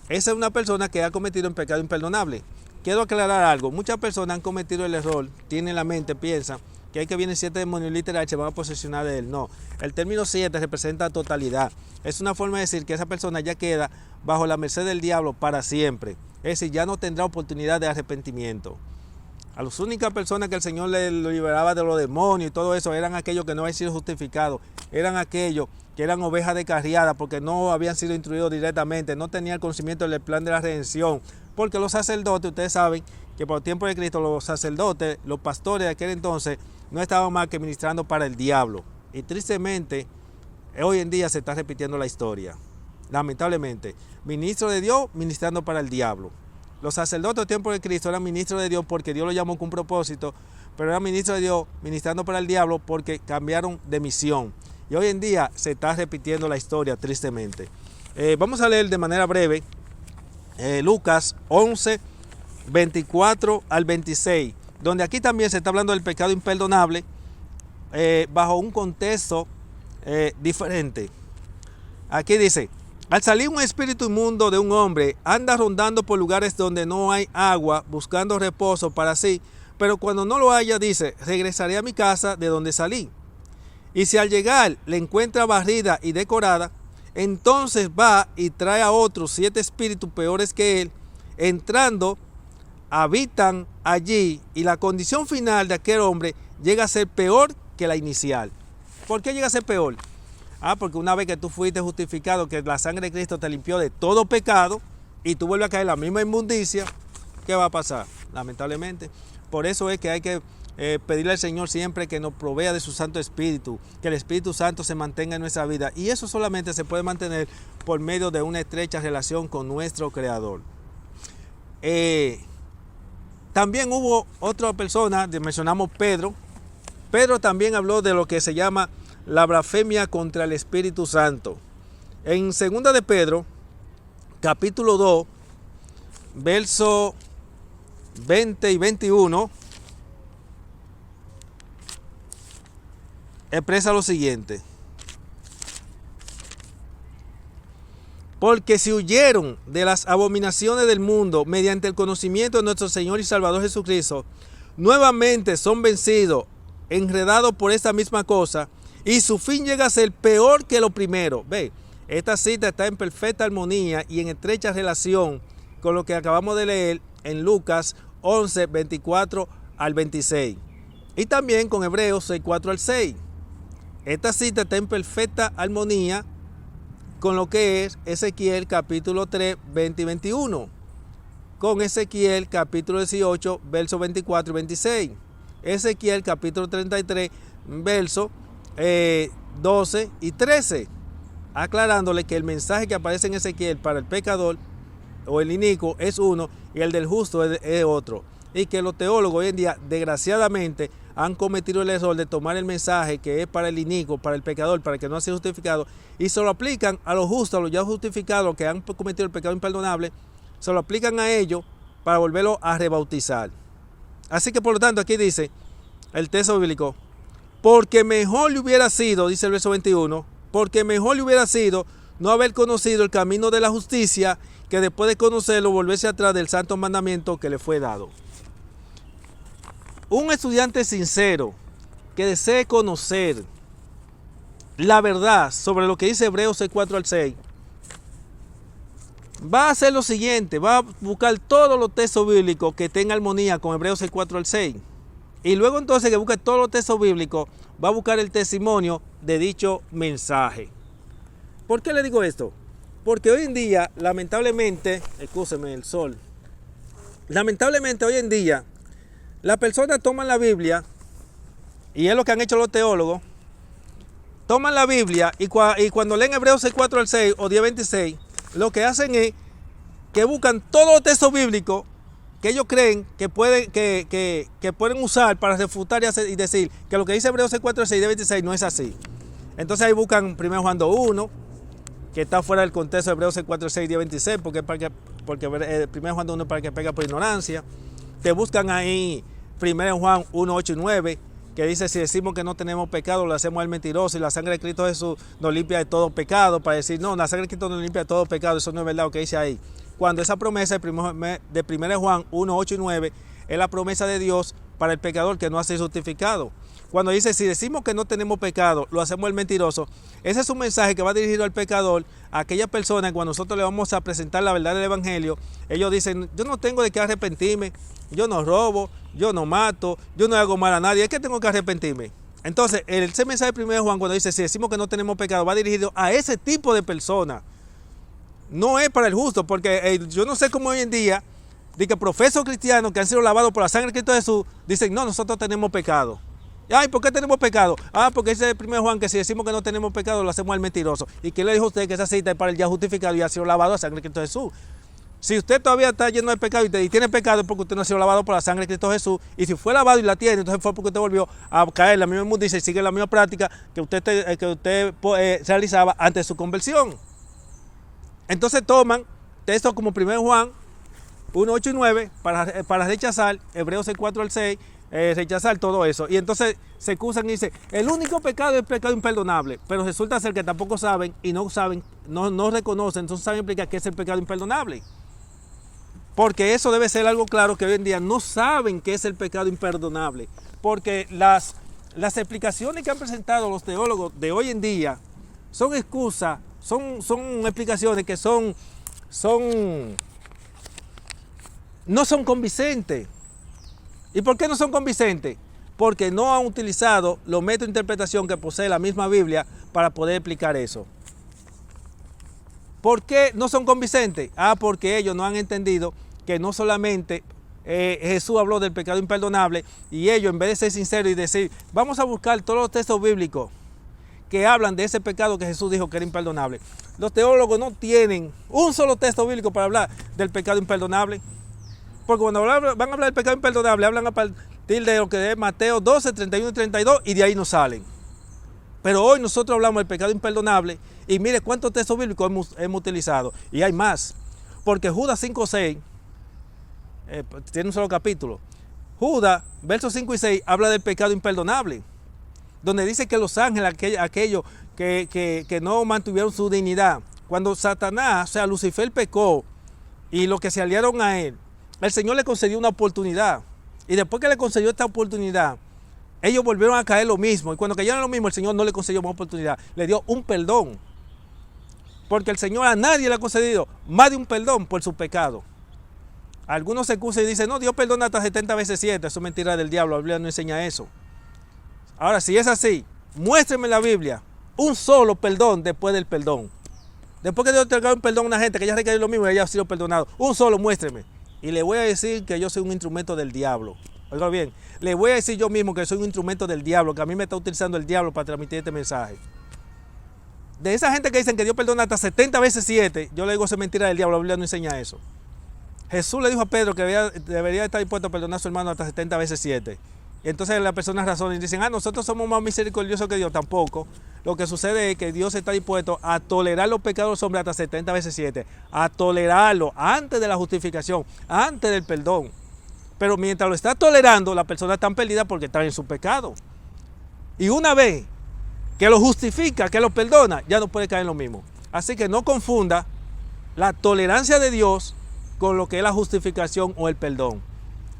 Esa es una persona que ha cometido un pecado imperdonable. Quiero aclarar algo. Muchas personas han cometido el error, tienen la mente, piensan que hay que vienen 7 demonios literal se van a posesionar de él. No, el término 7 representa totalidad. Es una forma de decir que esa persona ya queda bajo la merced del diablo para siempre. Es decir, ya no tendrá oportunidad de arrepentimiento. A las únicas personas que el Señor le liberaba de los demonios y todo eso eran aquellos que no habían sido justificados, eran aquellos que eran ovejas descarriadas porque no habían sido instruidos directamente, no tenían conocimiento del plan de la redención. Porque los sacerdotes, ustedes saben que por el tiempo de Cristo los sacerdotes, los pastores de aquel entonces, no estaban más que ministrando para el diablo. Y tristemente, hoy en día se está repitiendo la historia. Lamentablemente, ministro de Dios ministrando para el diablo. Los sacerdotes del tiempo de Cristo eran ministros de Dios porque Dios los llamó con un propósito, pero eran ministros de Dios ministrando para el diablo porque cambiaron de misión. Y hoy en día se está repitiendo la historia, tristemente. Vamos a leer de manera breve Lucas 11, 24 al 26, donde aquí también se está hablando del pecado imperdonable bajo un contexto diferente. Aquí dice, Al salir un espíritu inmundo de un hombre, anda rondando por lugares donde no hay agua, buscando reposo para sí, pero cuando no lo haya, dice, regresaré a mi casa de donde salí. Y si al llegar le encuentra barrida y decorada, entonces va y trae a otros 7 espíritus peores que él, entrando, habitan allí, y la condición final de aquel hombre llega a ser peor que la inicial. ¿Por qué llega a ser peor? Porque una vez que tú fuiste justificado, que la sangre de Cristo te limpió de todo pecado, y tú vuelves a caer en la misma inmundicia, ¿qué va a pasar? Lamentablemente. Por eso es que hay que pedirle al Señor siempre que nos provea de su Santo Espíritu, que el Espíritu Santo se mantenga en nuestra vida. Y eso solamente se puede mantener por medio de una estrecha relación con nuestro Creador. También hubo otra persona, mencionamos Pedro. Pedro también habló de lo que se llama la blasfemia contra el Espíritu Santo. En 2 de Pedro, capítulo 2, versos 20 y 21, expresa lo siguiente: porque si huyeron de las abominaciones del mundo mediante el conocimiento de nuestro Señor y Salvador Jesucristo, nuevamente son vencidos, enredados por esta misma cosa, y su fin llega a ser peor que lo primero. Ve, esta cita está en perfecta armonía y en estrecha relación con lo que acabamos de leer en Lucas 11, 24 al 26. Y también con Hebreos 6, 4 al 6. Esta cita está en perfecta armonía con lo que es Ezequiel capítulo 3, 20 y 21. Con Ezequiel capítulo 18, versos 24 y 26. Ezequiel capítulo 33, versos 12 y 13, aclarándole que el mensaje que aparece en Ezequiel para el pecador o el inicuo es uno y el del justo es otro, y que los teólogos hoy en día desgraciadamente han cometido el error de tomar el mensaje que es para el inicuo, para el pecador, para el que no ha sido justificado, y se lo aplican a los justos, a los ya justificados, los que han cometido el pecado imperdonable, se lo aplican a ellos para volverlo a rebautizar. Así que por lo tanto aquí dice el texto bíblico: porque mejor le hubiera sido, dice el verso 21, porque mejor le hubiera sido no haber conocido el camino de la justicia, que después de conocerlo volverse atrás del santo mandamiento que le fue dado. Un estudiante sincero que desee conocer la verdad sobre lo que dice Hebreos 6, 4 al 6, va a hacer lo siguiente: va a buscar todos los textos bíblicos que estén en armonía con Hebreos 6, 4 al 6. Y luego entonces que busque todos los textos bíblicos, va a buscar el testimonio de dicho mensaje. ¿Por qué le digo esto? Porque hoy en día, lamentablemente, excúseme el sol, lamentablemente hoy en día, las personas toman la Biblia, y es lo que han hecho los teólogos, toman la Biblia y cuando leen Hebreos 6, 4 al 6 o 10, 26, lo que hacen es que buscan todos los textos bíblicos que ellos creen que pueden usar para refutar y decir que lo que dice Hebreos 6, 4 al 6 y 10, 26 no es así. Entonces ahí buscan 1 Juan 2:1, que está fuera del contexto de Hebreos 6, 4, 6, 10, 26, porque 1 Juan 1 es para que pega por ignorancia. Te buscan ahí 1 Juan 1, 8 y 9, que dice: si decimos que no tenemos pecado, lo hacemos al mentiroso, y la sangre de Cristo Jesús nos limpia de todo pecado. Para decir, no, la sangre de Cristo nos limpia de todo pecado, eso no es verdad lo que dice ahí. Cuando esa promesa de 1 Juan 1, 8 y 9 es la promesa de Dios para el pecador que no ha sido justificado. Cuando dice: si decimos que no tenemos pecado, lo hacemos el mentiroso, ese es un mensaje que va dirigido al pecador, a aquella persona que cuando nosotros le vamos a presentar la verdad del Evangelio, ellos dicen: yo no tengo de qué arrepentirme, yo no robo, yo no mato, yo no hago mal a nadie, ¿es que tengo que arrepentirme? Entonces, ese mensaje de 1 Juan, cuando dice: si decimos que no tenemos pecado, va dirigido a ese tipo de personas. No es para el justo, porque yo no sé cómo hoy en día, de que profesos cristianos que han sido lavados por la sangre de Cristo Jesús, dicen: no, nosotros tenemos pecado. Ay, ¿por qué tenemos pecado? Porque dice 1 Juan que si decimos que no tenemos pecado, lo hacemos al mentiroso. ¿Y quién le dijo a usted que esa cita es para el ya justificado y ha sido lavado a la sangre de Cristo Jesús? Si usted todavía está lleno de pecado y tiene pecado, es porque usted no ha sido lavado por la sangre de Cristo Jesús. Y si fue lavado y la tiene, entonces fue porque usted volvió a caer en la misma inmundicia y sigue la misma práctica que usted realizaba antes de su conversión. Entonces toman textos como 1 Juan 1, 8 y 9 para rechazar Hebreos 6, 4 al 6, rechazar todo eso. Y entonces se excusan y dicen, el único pecado es el pecado imperdonable. Pero resulta ser que tampoco saben y no saben, no reconocen, entonces saben explicar qué es el pecado imperdonable. Porque eso debe ser algo claro, que hoy en día no saben qué es el pecado imperdonable. Porque las explicaciones que han presentado los teólogos de hoy en día son excusas, son explicaciones que no son convincentes. ¿Y por qué no son convincentes? Porque no han utilizado los métodos de interpretación que posee la misma Biblia para poder explicar eso. ¿Por qué no son convincentes? Porque ellos no han entendido que no solamente Jesús habló del pecado imperdonable, y ellos, en vez de ser sinceros y decir, vamos a buscar todos los textos bíblicos que hablan de ese pecado que Jesús dijo que era imperdonable. Los teólogos no tienen un solo texto bíblico para hablar del pecado imperdonable. Porque cuando van a hablar del pecado imperdonable, hablan a partir de lo que es Mateo 12, 31 y 32, y de ahí no salen. Pero hoy nosotros hablamos del pecado imperdonable, y mire cuántos textos bíblicos hemos utilizado. Y hay más. Porque Judas 5, 6, tiene un solo capítulo. Judas, versos 5 y 6, habla del pecado imperdonable. Donde dice que los ángeles, aquellos que no mantuvieron su dignidad, cuando Satanás, o sea, Lucifer pecó, y los que se aliaron a él, el Señor le concedió una oportunidad. Y después que le concedió esta oportunidad, ellos volvieron a caer lo mismo. Y cuando cayeron lo mismo, el Señor no le concedió más oportunidad. Le dio un perdón. Porque el Señor a nadie le ha concedido más de un perdón por su pecado. Algunos se excusan y dicen, no, Dios perdona hasta 70 veces 7. Eso es mentira del diablo. La Biblia no enseña eso. Ahora, si es así, muéstreme en la Biblia un solo perdón después del perdón. Después que Dios te ha un perdón a una gente que ya ha recaído lo mismo y haya sido perdonado. Un solo, muéstreme. Y le voy a decir que yo soy un instrumento del diablo. Oiga bien, le voy a decir yo mismo que soy un instrumento del diablo, que a mí me está utilizando el diablo para transmitir este mensaje. De esa gente que dicen que Dios perdona hasta 70 veces 7, yo le digo, eso es mentira del diablo, la Biblia no enseña eso. Jesús le dijo a Pedro que debería estar dispuesto a perdonar a su hermano hasta 70 veces 7. Y entonces las personas razonan y dicen, nosotros somos más misericordiosos que Dios. Tampoco. Lo que sucede es que Dios está dispuesto a tolerar los pecados de los hombres hasta 70 veces 7. A tolerarlo antes de la justificación, antes del perdón. Pero mientras lo está tolerando, las personas están perdidas porque están en su pecado. Y una vez que lo justifica, que lo perdona, ya no puede caer en lo mismo. Así que no confunda la tolerancia de Dios con lo que es la justificación o el perdón.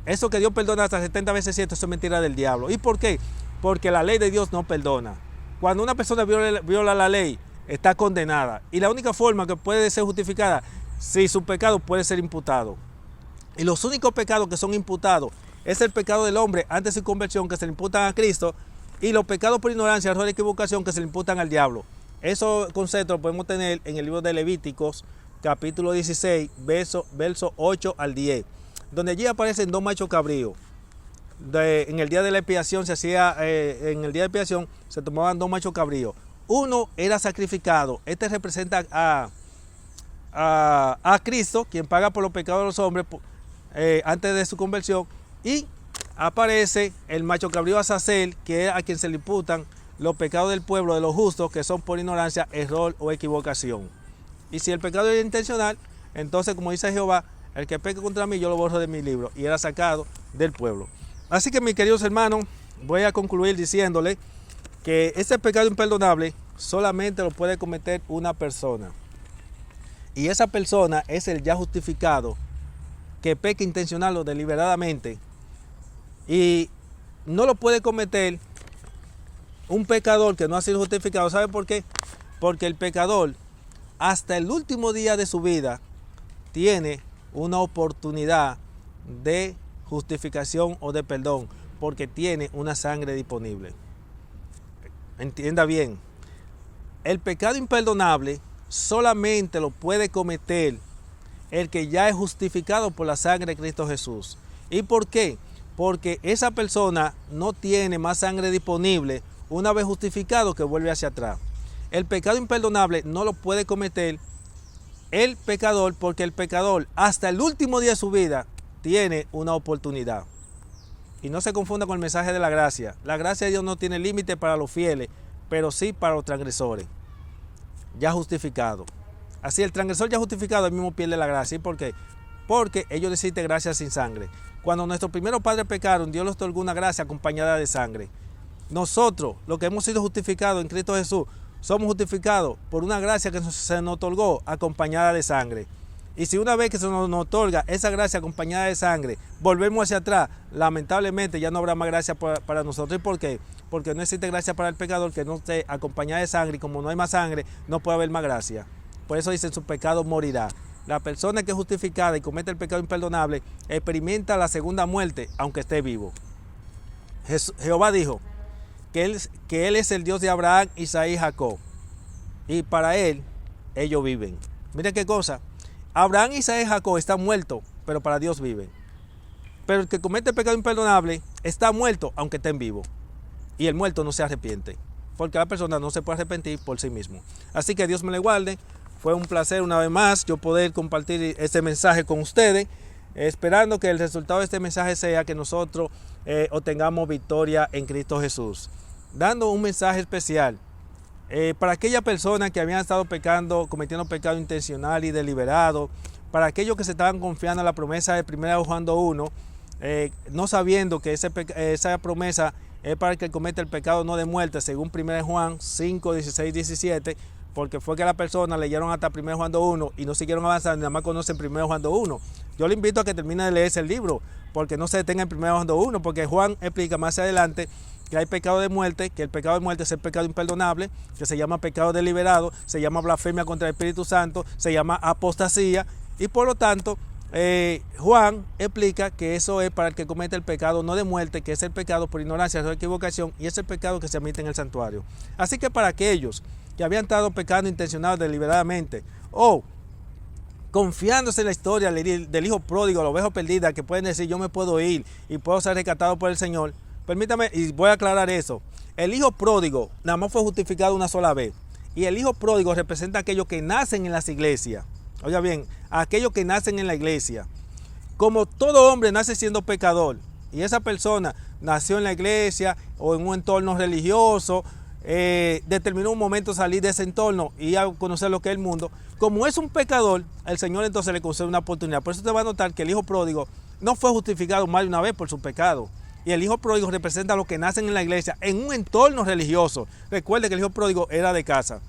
Eso que Dios perdona hasta 70 veces 7, eso es mentira del diablo. ¿Y por qué? Porque la ley de Dios no perdona. Cuando una persona viola la ley, está condenada. Y la única forma que puede ser justificada, si su pecado puede ser imputado. Y los únicos pecados que son imputados es el pecado del hombre antes de su conversión, que se le imputan a Cristo, y los pecados por ignorancia, error y equivocación, que se le imputan al diablo. Esos conceptos los podemos tener en el libro de Levíticos, capítulo 16, verso 8 al 10. Donde allí aparecen dos machos cabríos. En el día de la expiación en el día de expiación se tomaban dos machos cabríos. Uno era sacrificado. Este representa a Cristo, quien paga por los pecados de los hombres antes de su conversión. Y aparece el macho cabrío Azazel, que es a quien se le imputan los pecados del pueblo, de los justos, que son por ignorancia, error o equivocación. Y si el pecado es intencional, entonces, como dice Jehová, el que peque contra mí, yo lo borro de mi libro. Y era sacado del pueblo. Así que, mis queridos hermanos, voy a concluir diciéndole que ese pecado imperdonable solamente lo puede cometer una persona. Y esa persona es el ya justificado, que peca intencional o deliberadamente. Y no lo puede cometer un pecador que no ha sido justificado. ¿Sabe por qué? Porque el pecador, hasta el último día de su vida, tiene una oportunidad de justificación o de perdón, porque tiene una sangre disponible. Entienda bien, el pecado imperdonable solamente lo puede cometer el que ya es justificado por la sangre de Cristo Jesús. ¿Y por qué? Porque esa persona no tiene más sangre disponible una vez justificado, que vuelve hacia atrás. El pecado imperdonable no lo puede cometer el pecador, porque el pecador hasta el último día de su vida tiene una oportunidad. Y no se confunda con el mensaje de la gracia. La gracia de Dios no tiene límite para los fieles, pero sí para los transgresores. Ya justificado. Así el transgresor ya justificado, él mismo pierde la gracia. ¿Y por qué? porque ellos necesitan gracia sin sangre. Cuando nuestros primeros padres pecaron, Dios les otorgó una gracia acompañada de sangre. Nosotros, los que hemos sido justificados en Cristo Jesús, somos justificados por una gracia que se nos otorgó acompañada de sangre. Y si una vez que se nos otorga esa gracia acompañada de sangre, volvemos hacia atrás, lamentablemente ya no habrá más gracia para nosotros. ¿Y por qué? Porque no existe gracia para el pecador que no esté acompañada de sangre, y como no hay más sangre, no puede haber más gracia. Por eso dice, su pecado morirá. La persona que es justificada y comete el pecado imperdonable experimenta la segunda muerte, aunque esté vivo. Jehová dijo que él es el Dios de Abraham, Isaías y Jacob. Y para Él, ellos viven. Miren qué cosa. Abraham, Isaías y Jacob están muertos, pero para Dios viven. Pero el que comete el pecado imperdonable está muerto, aunque esté en vivo. Y el muerto no se arrepiente, porque la persona no se puede arrepentir por sí mismo. Así que Dios me le guarde. Fue un placer una vez más yo poder compartir este mensaje con ustedes, esperando que el resultado de este mensaje sea que nosotros obtengamos victoria en Cristo Jesús. Dando un mensaje especial para aquellas personas que habían estado pecando, cometiendo pecado intencional y deliberado, para aquellos que se estaban confiando en la promesa de 1 Juan 2:1, no sabiendo que esa promesa es para el que comete el pecado no de muerte, según 1 Juan 5, 16, 17, porque fue que las personas leyeron hasta 1 Juan 2:1 y no siguieron avanzando, nada más conocen 1 Juan 2:1. Yo le invito a que termine de leerse el libro, porque no se detenga en 1 Juan 2:1, porque Juan explica más adelante que hay pecado de muerte, que el pecado de muerte es el pecado imperdonable, que se llama pecado deliberado, se llama blasfemia contra el Espíritu Santo, se llama apostasía, y por lo tanto Juan explica que eso es para el que comete el pecado no de muerte, que es el pecado por ignorancia o equivocación, y es el pecado que se admite en el santuario. Así que para aquellos que habían estado pecando intencional deliberadamente o confiándose en la historia del hijo pródigo, la oveja perdida, que pueden decir yo me puedo ir y puedo ser rescatado por el Señor, permítame y voy a aclarar eso. El hijo pródigo nada más fue justificado una sola vez, y el hijo pródigo representa a aquellos que nacen en las iglesias. Oiga bien, a aquellos que nacen en la iglesia. Como todo hombre nace siendo pecador, y esa persona nació en la iglesia o en un entorno religioso, determinó un momento salir de ese entorno y a conocer lo que es el mundo. Como es un pecador, el Señor entonces le concede una oportunidad. Por eso te va a notar que el hijo pródigo no fue justificado más de una vez por su pecado. Y el hijo pródigo representa a los que nacen en la iglesia en un entorno religioso. Recuerde que el hijo pródigo era de casa.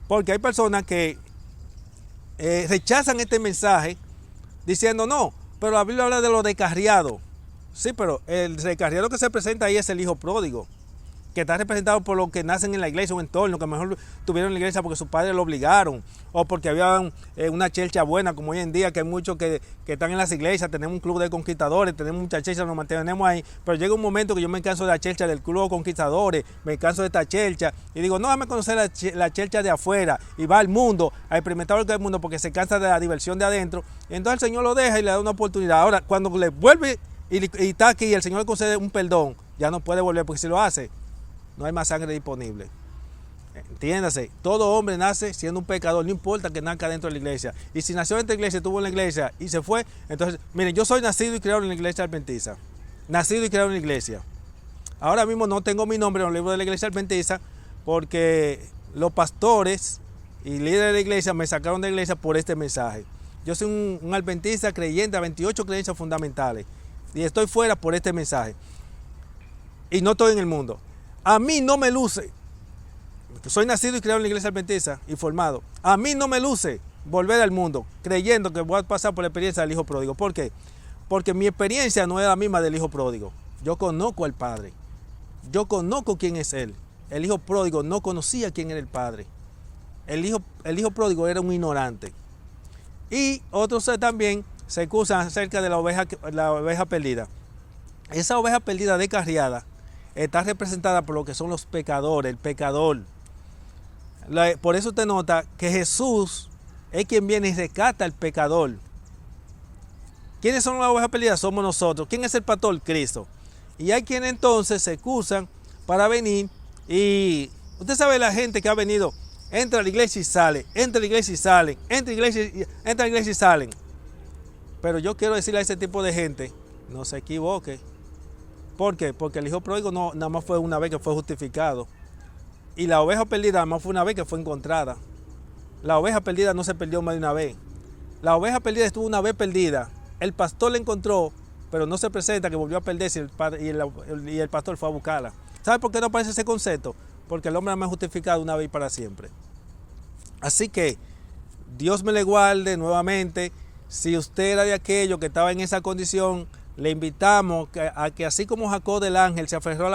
Porque hay personas que rechazan este mensaje diciendo no, pero la Biblia habla de los descarriados. Sí, pero el descarriado que se presenta ahí es el hijo pródigo, que está representado por los que nacen en la iglesia, un entorno, que mejor tuvieron en la iglesia porque sus padres lo obligaron, o porque había una chelcha buena, como hoy en día, que hay muchos que están en las iglesias, tenemos un club de conquistadores, tenemos muchas chelchas, nos mantenemos ahí, pero llega un momento que yo me canso de la chelcha del club de conquistadores, me canso de esta chelcha, y digo, no, déjame conocer la chelcha de afuera, y va al mundo, a experimentar lo que es el mundo, porque se cansa de la diversión de adentro, y entonces el Señor lo deja y le da una oportunidad. Ahora, cuando le vuelve y está aquí y el Señor le concede un perdón, ya no puede volver, porque si lo hace, no hay más sangre disponible. Entiéndase, todo hombre nace siendo un pecador, no importa que nazca dentro de la iglesia. Y si nació dentro de la iglesia, estuvo en la iglesia y se fue, entonces, miren, yo soy nacido y criado en la iglesia adventista. Nacido y criado en la iglesia. Ahora mismo no tengo mi nombre en el libro de la iglesia adventista porque los pastores y líderes de la iglesia me sacaron de la iglesia por este mensaje. Yo soy un adventista creyente a 28 creencias fundamentales y estoy fuera por este mensaje. Y no estoy en el mundo. A mí no me luce, soy nacido y criado en la iglesia adventista y formado, a mí no me luce volver al mundo creyendo que voy a pasar por la experiencia del hijo pródigo. ¿Por qué? Porque mi experiencia no es la misma del hijo pródigo. Yo conozco al Padre, yo conozco quién es Él. El hijo pródigo no conocía quién era el Padre. El hijo pródigo era un ignorante. Y otros también se acusan acerca de la oveja perdida. Esa oveja perdida descarriada está representada por lo que son los pecadores, el pecador. Por eso te nota que Jesús es quien viene y rescata al pecador. ¿Quiénes son las ovejas perdidas? Somos nosotros. ¿Quién es el pastor? Cristo. Y hay quienes entonces se excusan para venir y usted sabe la gente que ha venido, entra a la iglesia y sale, entra a la iglesia y salen, entra a la iglesia y salen. Pero yo quiero decirle a ese tipo de gente, no se equivoque. ¿Por qué? Porque el hijo pródigo no nada más fue una vez que fue justificado. Y la oveja perdida nada más fue una vez que fue encontrada. La oveja perdida no se perdió más de una vez. La oveja perdida estuvo una vez perdida. El pastor la encontró, pero no se presenta, que volvió a perderse y el pastor fue a buscarla. ¿Sabe por qué no aparece ese concepto? Porque el hombre me ha justificado una vez y para siempre. Así que Dios me le guarde nuevamente. Si usted era de aquello que estaba en esa condición, le invitamos a que así como Jacob del ángel se aferró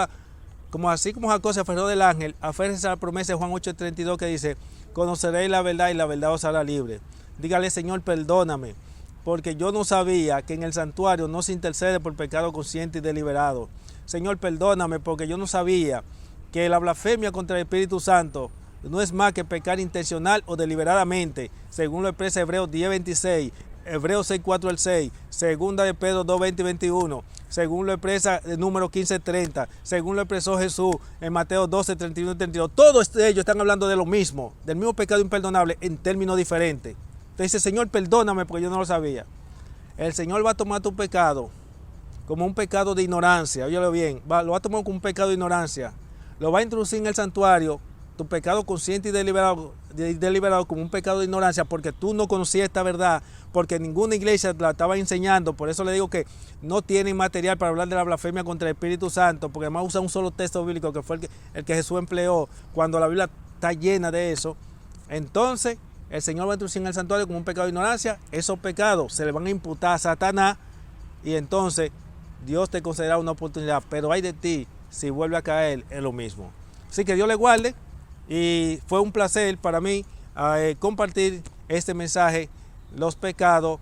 así como Jacob se aferró del ángel, aférrese a la promesa de Juan 8:32 que dice: conoceréis la verdad y la verdad os hará libre. Dígale: Señor, perdóname, porque yo no sabía que en el santuario no se intercede por pecado consciente y deliberado. Señor, perdóname, porque yo no sabía que la blasfemia contra el Espíritu Santo no es más que pecar intencional o deliberadamente, según lo expresa Hebreos 10:26, Hebreos 6:4 al 6, segunda de Pedro 2:20 y 21, según lo expresa el número 15:30, según lo expresó Jesús en Mateo 12:31 y 32. Todos ellos están hablando de lo mismo, del mismo pecado imperdonable en términos diferentes. Entonces dice: Señor, perdóname, porque yo no lo sabía. El Señor va a tomar tu pecado como un pecado de ignorancia, óyelo bien, lo va a tomar como un pecado de ignorancia, lo va a introducir en el santuario, tu pecado consciente y deliberado como un pecado de ignorancia, porque tú no conocías esta verdad, porque ninguna iglesia la estaba enseñando. Por eso le digo que no tienen material para hablar de la blasfemia contra el Espíritu Santo, porque además usa un solo texto bíblico que fue el que Jesús empleó, cuando la Biblia está llena de eso. Entonces el Señor va a introducir en el santuario como un pecado de ignorancia. Esos pecados se le van a imputar a Satanás, y entonces Dios te concederá una oportunidad, pero hay de ti si vuelve a caer en lo mismo. Así que Dios le guarde, y fue un placer para mí compartir este mensaje: los pecados,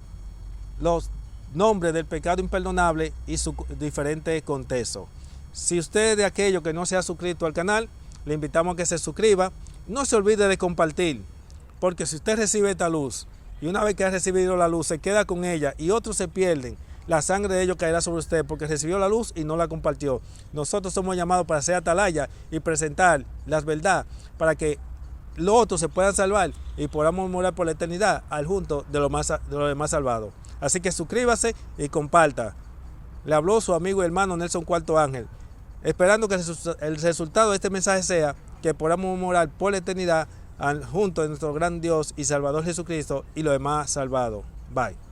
los nombres del pecado imperdonable y sus diferentes contextos. Si usted es de aquello que no se ha suscrito al canal, le invitamos a que se suscriba. No se olvide de compartir, porque si usted recibe esta luz y una vez que ha recibido la luz se queda con ella y otros se pierden, la sangre de ellos caerá sobre usted, porque recibió la luz y no la compartió. Nosotros somos llamados para ser atalaya y presentar las verdades para que los otros se puedan salvar y podamos morar por la eternidad al junto de los demás salvados. Así que suscríbase y comparta. Le habló su amigo y hermano Nelson Cuarto Ángel, esperando que el resultado de este mensaje sea que podamos morar por la eternidad junto de nuestro gran Dios y Salvador Jesucristo y los demás salvados. Bye.